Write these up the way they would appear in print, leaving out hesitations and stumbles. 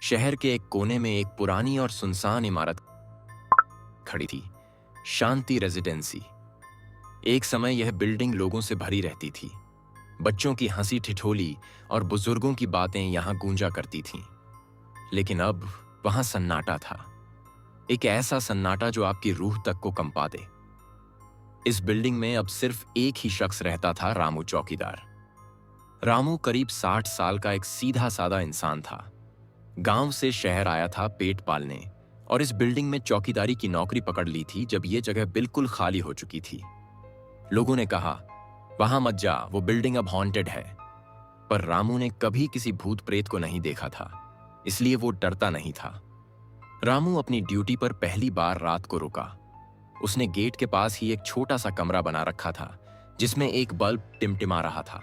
शहर के एक कोने में एक पुरानी और सुनसान इमारत खड़ी थी, शांति रेजिडेंसी। एक समय यह बिल्डिंग लोगों से भरी रहती थी। बच्चों की हंसी ठिठोली और बुजुर्गों की बातें यहां गूंजा करती थीं। लेकिन अब वहां सन्नाटा था, एक ऐसा सन्नाटा जो आपकी रूह तक को कंपा दे। इस बिल्डिंग में अब सिर्फ एक ही शख्स रहता था, रामू चौकीदार। रामू करीब 60 साल का एक सीधा साधा इंसान था। गांव से शहर आया था पेट पालने और इस बिल्डिंग में चौकीदारी की नौकरी पकड़ ली थी जब यह जगह बिल्कुल खाली हो चुकी थी। लोगों ने कहा, वहां मत जा, वो बिल्डिंग अब हॉन्टेड है। पर रामू ने कभी किसी भूत प्रेत को नहीं देखा था, इसलिए वो डरता नहीं था। रामू अपनी ड्यूटी पर पहली बार रात को रुका। उसने गेट के पास ही एक छोटा सा कमरा बना रखा था जिसमें एक बल्ब टिमटिमा रहा था।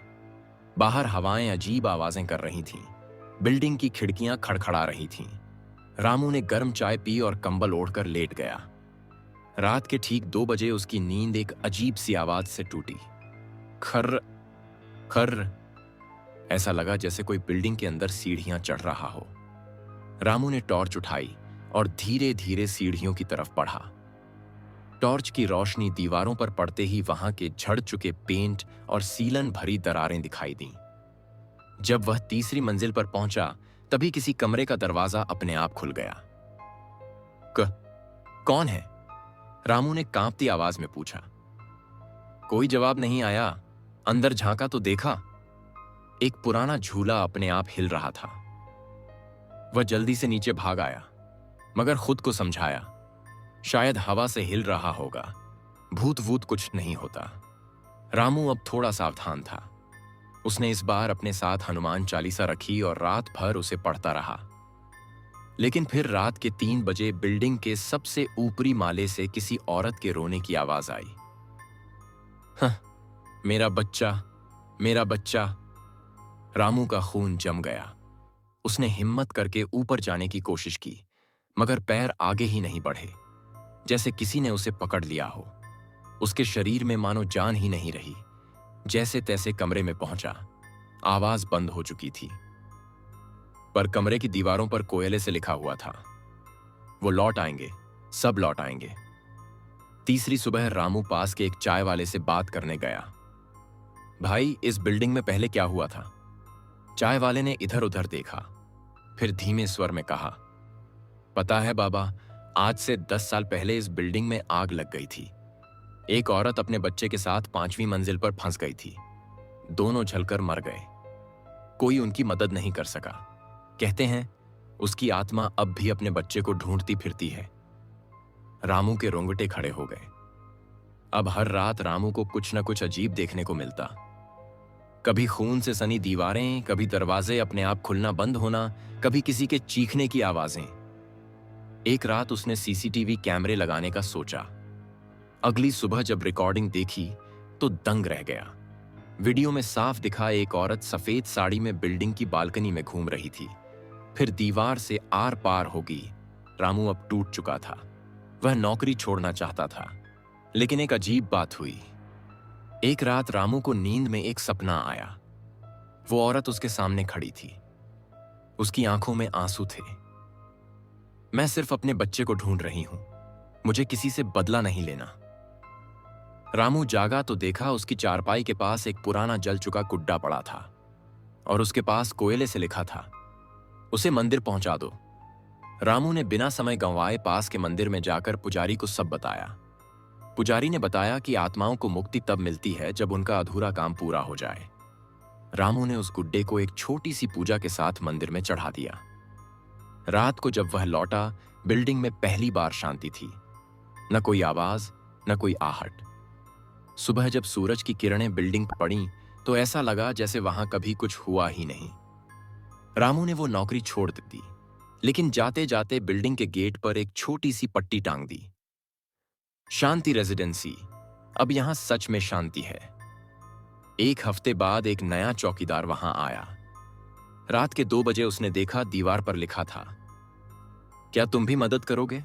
बाहर हवाएं अजीब आवाजें कर रही थीं। बिल्डिंग की खिड़कियां खड़खड़ा रही थीं। रामू ने गर्म चाय पी और कंबल ओढ़कर लेट गया। रात के ठीक 2 बजे उसकी नींद एक अजीब सी आवाज से टूटी। खर्र खर्र। ऐसा लगा जैसे कोई बिल्डिंग के अंदर सीढ़ियां चढ़ रहा हो। रामू ने टॉर्च उठाई और धीरे धीरे सीढ़ियों की तरफ बढ़ा। टॉर्च की रोशनी दीवारों पर पड़ते ही वहां के झड़ चुके पेंट और सीलन भरी दरारें दिखाई दीं। जब वह तीसरी मंजिल पर पहुंचा, तभी किसी कमरे का दरवाजा अपने आप खुल गया। कौन है? रामू ने कांपती आवाज में पूछा। कोई जवाब नहीं आया। अंदर झांका तो देखा, एक पुराना झूला अपने आप हिल रहा था। वह जल्दी से नीचे भाग आया, मगर खुद को समझाया, शायद हवा से हिल रहा होगा, भूत वूत कुछ नहीं होता। रामू अब थोड़ा सावधान था। उसने इस बार अपने साथ हनुमान चालीसा रखी और रात भर उसे पढ़ता रहा। लेकिन फिर रात के 3 बजे बिल्डिंग के सबसे ऊपरी माले से किसी औरत के रोने की आवाज आई। हाँ, मेरा बच्चा, मेरा बच्चा। रामू का खून जम गया। उसने हिम्मत करके ऊपर जाने की कोशिश की, मगर पैर आगे ही नहीं बढ़े, जैसे किसी ने उसे पकड़ लिया हो। उसके शरीर में मानो जान ही नहीं रही। जैसे तैसे कमरे में पहुंचा। आवाज बंद हो चुकी थी, पर कमरे की दीवारों पर कोयले से लिखा हुआ था, वो लौट आएंगे, सब लौट आएंगे। तीसरी सुबह रामू पास के एक चाय वाले से बात करने गया। भाई, इस बिल्डिंग में पहले क्या हुआ था? चाय वाले ने इधर उधर देखा, फिर धीमे स्वर में कहा, पता है बाबा, आज से 10 साल पहले इस बिल्डिंग में आग लग गई थी। एक औरत अपने बच्चे के साथ 5वीं मंजिल पर फंस गई थी। दोनों जलकर मर गए। कोई उनकी मदद नहीं कर सका। कहते हैं उसकी आत्मा अब भी अपने बच्चे को ढूंढती फिरती है। रामू के रोंगटे खड़े हो गए। अब हर रात रामू को कुछ न कुछ अजीब देखने को मिलता। कभी खून से सनी दीवारें, कभी दरवाजे अपने आप खुलना बंद होना, कभी किसी के चीखने की आवाजें। एक रात उसने सीसीटीवी कैमरे लगाने का सोचा। अगली सुबह जब रिकॉर्डिंग देखी तो दंग रह गया। वीडियो में साफ दिखा एक औरत सफेद साड़ी में बिल्डिंग की बालकनी में घूम रही थी। फिर दीवार से आर पार होगी। रामू अब टूट चुका था। वह नौकरी छोड़ना चाहता था, लेकिन एक अजीब बात हुई। एक रात रामू को नींद में एक सपना आया। वो औरत उसके सामने खड़ी थी। उसकी आंखों में आंसू थे। मैं सिर्फ अपने बच्चे को ढूंढ रही हूं, मुझे किसी से बदला नहीं लेना। रामू जागा तो देखा उसकी चारपाई के पास एक पुराना जल चुका गुड्डा पड़ा था और उसके पास कोयले से लिखा था, उसे मंदिर पहुंचा दो। रामू ने बिना समय गंवाए पास के मंदिर में जाकर पुजारी को सब बताया। पुजारी ने बताया कि आत्माओं को मुक्ति तब मिलती है जब उनका अधूरा काम पूरा हो जाए। रामू ने उस गुड्डे को एक छोटी सी पूजा के साथ मंदिर में चढ़ा दिया। रात को जब वह लौटा, बिल्डिंग में पहली बार शांति थी। न कोई आवाज, न कोई आहट। सुबह जब सूरज की किरणें बिल्डिंग पर पड़ी तो ऐसा लगा जैसे वहां कभी कुछ हुआ ही नहीं। रामू ने वो नौकरी छोड़ दी, लेकिन जाते जाते बिल्डिंग के गेट पर एक छोटी सी पट्टी टांग दी, शांति रेजिडेंसी, अब यहां सच में शांति है। एक हफ्ते बाद एक नया चौकीदार वहां आया। रात के 2 बजे उसने देखा दीवार पर लिखा था, क्या तुम भी मदद करोगे?